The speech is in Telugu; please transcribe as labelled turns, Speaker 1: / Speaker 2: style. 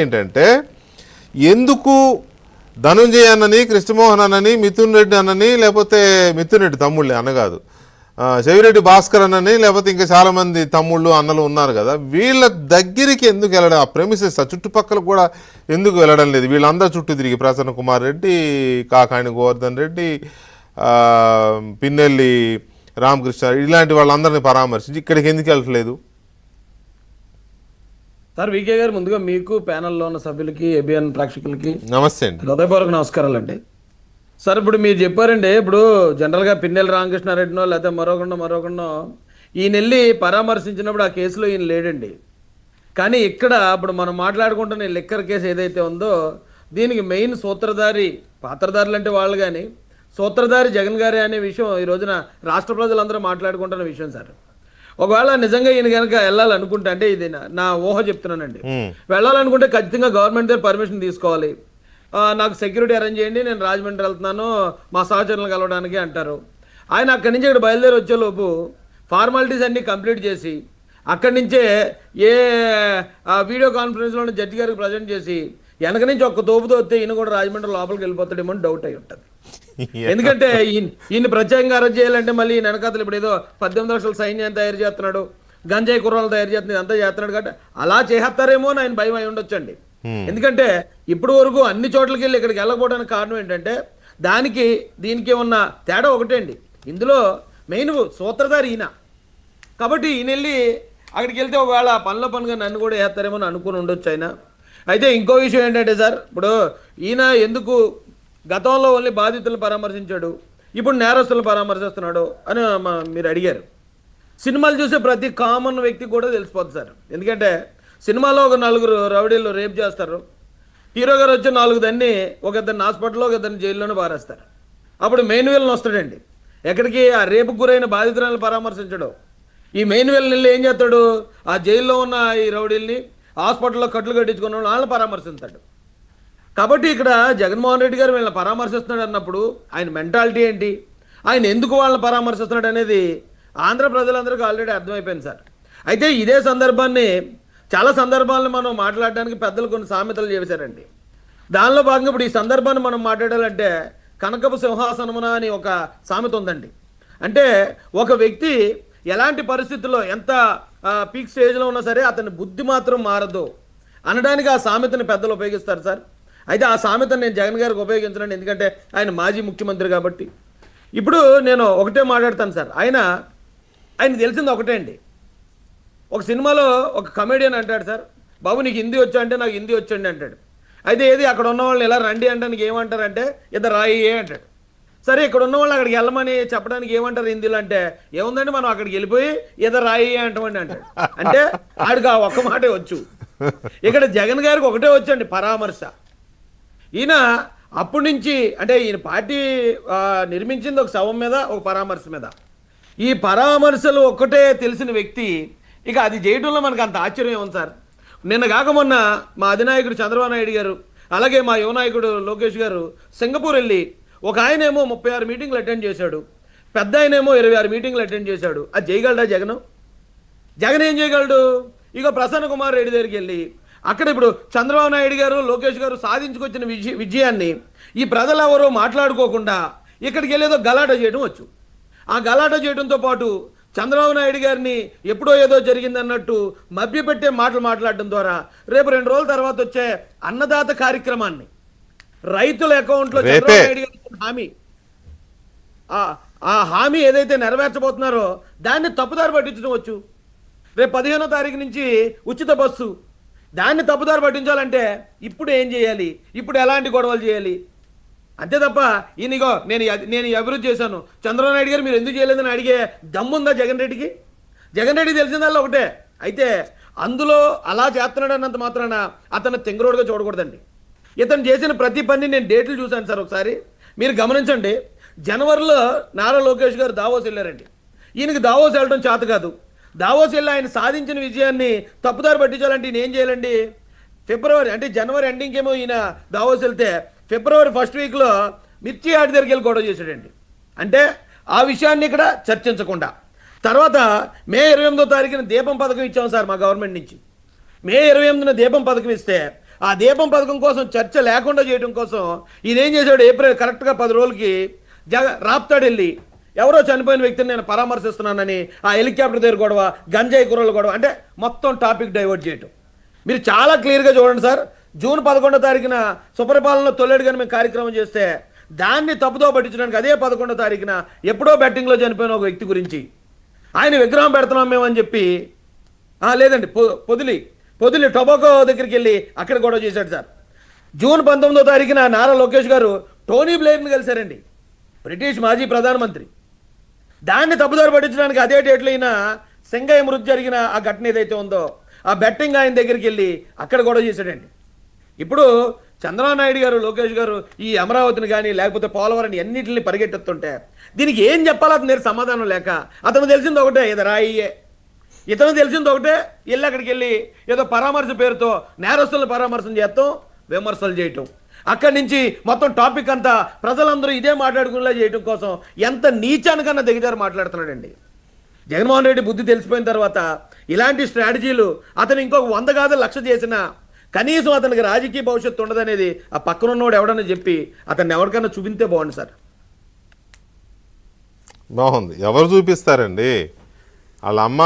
Speaker 1: ఏంటంటే ఎందుకు ధనుంజయ అన్నని, కృష్ణమోహన్ అన్నని, మిథున్ రెడ్డి అన్నని, లేకపోతే మిథున్ రెడ్డి తమ్ముళ్ళే అన్న కాదు, చెవిరెడ్డి భాస్కర్ అన్నని, లేకపోతే ఇంకా చాలామంది తమ్ముళ్ళు అన్నలు ఉన్నారు కదా, వీళ్ళ దగ్గరికి ఎందుకు వెళ్ళడం? ఆ ప్రెమిసెస్ ఆ చుట్టుపక్కల కూడా ఎందుకు వెళ్ళడం లేదు? వీళ్ళందరూ చుట్టూ తిరిగి ప్రసన్న కుమార్ రెడ్డి, కాకాణి గోవర్ధన్ రెడ్డి, పిన్నెల్లి రామకృష్ణ ఇలాంటి వాళ్ళందరినీ పరామర్శించి ఇక్కడికి ఎందుకు వెళ్ళట్లేదు?
Speaker 2: సార్ వికే గారు, ముందుగా మీకు ప్యానెల్లో ఉన్న సభ్యులకి, ఏబిఎన్ ప్రేక్షకులకి
Speaker 1: నమస్తే అండి,
Speaker 2: హృదయపూర్వక నమస్కారాలండి. సార్ ఇప్పుడు మీరు చెప్పారండి, ఇప్పుడు జనరల్గా పిన్నెల్లి రామకృష్ణారెడ్డినో లేకపోతే మరొకనో ఈయన వెళ్ళి పరామర్శించినప్పుడు ఆ కేసులో ఈయన లేడండి. కానీ ఇక్కడ ఇప్పుడు మనం మాట్లాడుకుంటున్న ఈ లిక్కర్ కేసు ఏదైతే ఉందో దీనికి మెయిన్ సూత్రధారి, పాత్రధారులు అంటే వాళ్ళు కానీ సూత్రధారి జగన్ గారే అనే విషయం ఈ రోజున రాష్ట్ర ప్రజలందరూ మాట్లాడుకుంటున్న విషయం సార్. ఒకవేళ నిజంగా ఈయన కనుక వెళ్ళాలనుకుంటే, అంటే ఇది నా ఊహ చెప్తున్నానండి, వెళ్ళాలనుకుంటే ఖచ్చితంగా గవర్నమెంట్ దగ్గర పర్మిషన్ తీసుకోవాలి. నాకు సెక్యూరిటీ అరేంజ్ చేయండి, నేను రాజమండ్రి వెళ్తున్నాను మా సహచరులను కలవడానికి అంటారు. ఆయన అక్కడి నుంచి ఇక్కడ బయలుదేరి వచ్చేలోపు ఫార్మాలిటీస్ అన్నీ కంప్లీట్ చేసి అక్కడి నుంచే ఏ వీడియో కాన్ఫరెన్స్లో జడ్జి గారికి ప్రజెంట్ చేసి వెనక నుంచి ఒక్క తోపుతో వస్తే ఈయన కూడా రాజమండ్రి లోపలికి వెళ్ళిపోతాడేమో అని డౌట్ అయి ఉంటుంది. ఎందుకంటే ఈయన ప్రత్యేకంగా అరెస్ట్ చేయాలంటే మళ్ళీ ఈయన వెనకాతలు ఇప్పుడు ఏదో 18 లక్షల సైన్యాన్ని తయారు చేస్తున్నాడు, గంజాయి కుర్రాలు తయారు చేస్తుంది, అంతా చేస్తున్నాడు కాబట్టి అలా చేస్తారేమో అని ఆయన భయం అయి ఉండొచ్చండి. ఎందుకంటే ఇప్పుడు వరకు అన్ని చోట్లకి వెళ్ళి ఇక్కడికి వెళ్ళకపోవడానికి కారణం ఏంటంటే దీనికి ఉన్న తేడా ఒకటే అండి. ఇందులో మెయిన్ సూత్రధారి ఈయన కాబట్టి ఈయన వెళ్ళి అక్కడికి వెళ్తే ఒకవేళ పనుగా నన్ను కూడా వేస్తారేమో అని అనుకుని ఉండొచ్చు ఆయన. అయితే ఇంకో విషయం ఏంటంటే సార్, ఇప్పుడు ఈయన ఎందుకు గతంలో ఓన్లీ బాధితులను పరామర్శించాడు, ఇప్పుడు నేరస్తులను పరామర్శిస్తున్నాడు అని మీరు అడిగారు. సినిమాలు చూసే ప్రతి కామన్ వ్యక్తి కూడా తెలిసిపోతుంది సార్. ఎందుకంటే సినిమాలో ఒక 4 రౌడీలు రేప్ చేస్తారు, హీరో గారు వచ్చి 4 దాన్ని ఒక ఇద్దరిని హాస్పిటల్లో ఒక ఇద్దరిని జైల్లోనే పారేస్తారు. అప్పుడు మెయిన్ విలన్ వస్తాడండి ఎక్కడికి, ఆ రేపుకు గురైన బాధితులను పరామర్శించడు. ఈ మెయిన్ విలన్ ఏం చేస్తాడు, ఆ జైల్లో ఉన్న ఈ రౌడీల్ని, హాస్పిటల్లో కట్లు కట్టించుకున్న వాళ్ళని పరామర్శిస్తాడు. కాబట్టి ఇక్కడ జగన్మోహన్ రెడ్డి గారు వీళ్ళని పరామర్శిస్తున్నాడు అన్నప్పుడు ఆయన మెంటాలిటీ ఏంటి, ఆయన ఎందుకు వాళ్ళని పరామర్శిస్తున్నాడు అనేది ఆంధ్ర ప్రజలందరికీ ఆల్రెడీ అర్థమైపోయింది సార్. అయితే ఇదే సందర్భాన్ని చాలా సందర్భాలను మనం మాట్లాడడానికి పెద్దలు కొన్ని సామెతలు చేశారండి. దానిలో భాగంగా ఇప్పుడు ఈ సందర్భాన్ని మనం మాట్లాడాలంటే కనకపు సింహాసనమున అని ఒక సామెత ఉందండి. అంటే ఒక వ్యక్తి ఎలాంటి పరిస్థితుల్లో ఎంత పీక్ స్టేజ్లో ఉన్నా సరే అతని బుద్ధి మాత్రం మారదు అనడానికి ఆ సామెతని పెద్దలు ఉపయోగిస్తారు సార్. అయితే ఆ సామెతను నేను జగన్ గారికి ఉపయోగించనండి, ఎందుకంటే ఆయన మాజీ ముఖ్యమంత్రి కాబట్టి. ఇప్పుడు నేను ఒకటే మాట్లాడతాను సార్, ఆయన తెలిసింది ఒకటే అండి. ఒక సినిమాలో ఒక కమెడియన్ అంటాడు, సార్ బాబు నీకు హిందీ వచ్చా అంటే నాకు హిందీ వచ్చండి అంటాడు. అయితే ఏది అక్కడ ఉన్న వాళ్ళని ఎలా రండి అంటానికి ఏమంటారంటే ఇద్దరు రాయి అంటాడు. సరే ఇక్కడ ఉన్న వాళ్ళు అక్కడికి వెళ్ళమని చెప్పడానికి ఏమంటారు హిందీలో అంటే, ఏముందండి మనం అక్కడికి వెళ్ళిపోయి ఇద్దరు రాయి అంటామండి అంటాడు. అంటే ఆడికి ఆ ఒక్క మాటే వచ్చు. ఇక్కడ జగన్ గారికి ఒకటే వచ్చండి, పరామర్శ. ఈయన అప్పటి నుంచి అంటే ఈయన పార్టీ నిర్మించింది ఒక శవం మీద, ఒక పరామర్శ మీద. ఈ పరామర్శలు ఒక్కటే తెలిసిన వ్యక్తి ఇక అది చేయడంలో మనకు అంత ఆశ్చర్యం ఉంది సార్. నిన్న కాక మొన్న మా అధినాయకుడు చంద్రబాబు నాయుడు గారు, అలాగే మా యువ నాయకుడు లోకేష్ గారు సింగపూర్ వెళ్ళి ఒక ఆయనేమో 36 మీటింగ్లు అటెండ్ చేశాడు, పెద్ద ఆయనేమో 26 మీటింగ్లు అటెండ్ చేశాడు. అది చేయగలడా జగన్ ఏం చేయగలడు? ఇక ప్రసన్న కుమార్ రెడ్డి దగ్గరికి వెళ్ళి అక్కడ ఇప్పుడు చంద్రబాబు నాయుడు గారు, లోకేష్ గారు సాధించుకొచ్చిన విజయాన్ని ఈ ప్రజలు ఎవరో మాట్లాడుకోకుండా ఇక్కడికి వెళ్ళేదో గలాట చేయడం వచ్చు. ఆ గలాట చేయడంతో పాటు చంద్రబాబు నాయుడు గారిని ఎప్పుడో ఏదో జరిగిందన్నట్టు మభ్యపెట్టే మాటలు మాట్లాడడం ద్వారా రేపు 2 రోజుల తర్వాత వచ్చే అన్నదాత కార్యక్రమాన్ని రైతుల అకౌంట్లో చంద్రబాబు నాయుడు గారి హామీ, ఆ హామీ ఏదైతే నెరవేర్చబోతున్నారో దాన్ని తప్పుదారి పట్టించడం వచ్చు. రేపు 15వ తారీఖు నుంచి ఉచిత బస్సు, దాన్ని తప్పుదారి పట్టించాలంటే ఇప్పుడు ఏం చేయాలి, ఇప్పుడు ఎలాంటి గొడవలు చేయాలి? అంతే తప్ప ఈయనగో నేను అభివృద్ధి చేశాను, చంద్రబాబు నాయుడు గారు మీరు ఎందుకు చేయలేదని అడిగే దమ్ముందా జగన్ రెడ్డికి? జగన్ రెడ్డి తెలిసిందల్లా ఒకటే. అయితే అందులో అలా చేస్తున్నాడు అన్నంత మాత్రాన అతను తెంగరోడుగా చూడకూడదండి. ఇతను చేసిన ప్రతి పని నేను డేట్లు చూశాను సార్. ఒకసారి మీరు గమనించండి, జనవరిలో నారా లోకేష్ గారు దావోస్ వెళ్ళారండి. ఈయనకి దావోస్ వెళ్ళడం చేత కాదు. దావోస్ వెళ్ళి ఆయన సాధించిన విజయాన్ని తప్పుదారి పట్టించాలంటే ఈయన ఏం చేయాలండి? ఫిబ్రవరి అంటే జనవరి ఎండింగ్ ఏమో ఈయన దావోస్ వెళ్తే ఫిబ్రవరి ఫస్ట్ వీక్లో మిర్చి యార్డ్ దగ్గరికి వెళ్ళి గొడవ చేశాడండి. అంటే ఆ విషయాన్ని ఇక్కడ చర్చించకుండా తర్వాత మే 28వ తారీఖున దీపం పథకం ఇచ్చాం సార్ మా గవర్నమెంట్ నుంచి. మే 28న దీపం పథకం ఇస్తే ఆ దీపం పథకం కోసం చర్చ లేకుండా చేయడం కోసం ఈయన ఏం చేశాడు, ఏప్రిల్ కరెక్ట్గా 10 రోజులకి రాప్తాడు వెళ్ళి ఎవరో చనిపోయిన వ్యక్తిని నేను పరామర్శిస్తున్నానని ఆ హెలికాప్టర్ దగ్గర గొడవ, గంజాయి కుర్రలు గొడవ, అంటే మొత్తం టాపిక్ డైవర్ట్ చేయటం. మీరు చాలా క్లియర్గా చూడండి సార్, జూన్ 11వ తారీఖున సుపరిపాలనలో తొలెడుగాని మేము కార్యక్రమం చేస్తే దాన్ని తప్పుదో పట్టించడానికి అదే 11వ తారీఖున ఎప్పుడో బెట్టింగ్లో చనిపోయిన ఒక వ్యక్తి గురించి ఆయన విగ్రహం పెడుతున్నాం మేము అని చెప్పి, లేదండి పొదిలి టొబాకో దగ్గరికి వెళ్ళి అక్కడ గొడవ చేశాడు సార్. జూన్ 19వ తారీఖున నారా లోకేష్ గారు టోనీ బ్లేర్ని కలిశారండి, బ్రిటిష్ మాజీ ప్రధానమంత్రి. దాన్ని తప్పుదారి పట్టించడానికి అదే డేట్లో అయినా సింగయ్య మృతి జరిగిన ఆ ఘటన ఏదైతే ఉందో ఆ బెట్టింగ్ ఆయన దగ్గరికి వెళ్ళి అక్కడ గొడవ చేశాడండి. ఇప్పుడు చంద్రబాబు నాయుడు గారు, లోకేష్ గారు ఈ అమరావతిని కానీ లేకపోతే పోలవరాన్ని అన్నింటిని పరిగెట్టెత్తుంటే దీనికి ఏం చెప్పాలో అతను నేను సమాధానం లేక, అతను తెలిసింది ఒకటే, ఇది రాయియే. ఇతను తెలిసింది ఒకటే, వెళ్ళి అక్కడికి వెళ్ళి ఏదో పరామర్శ పేరుతో నేరస్తులను పరామర్శం చేస్తాం, విమర్శలు చేయటం. అక్కడి నుంచి మొత్తం టాపిక్ అంతా ప్రజలందరూ ఇదే మాట్లాడుకునేలా చేయడం కోసం ఎంత నీచానికన్నా దిగజారు మాట్లాడుతున్నాడండి. జగన్మోహన్ రెడ్డి బుద్ధి తెలిసిపోయిన తర్వాత ఇలాంటి స్ట్రాటజీలు అతను ఇంకొక 100 కాదు 1,00,000 చేసినా కనీసం అతనికి రాజకీయ భవిష్యత్తు ఉండదనేది ఆ పక్కన ఉన్నవాడు ఎవడన్నా చెప్పి అతన్ని ఎవరికైనా చూపిస్తే బాగుంది సార్.
Speaker 1: బాగుంది. ఎవరు చూపిస్తారండి? వాళ్ళ అమ్మ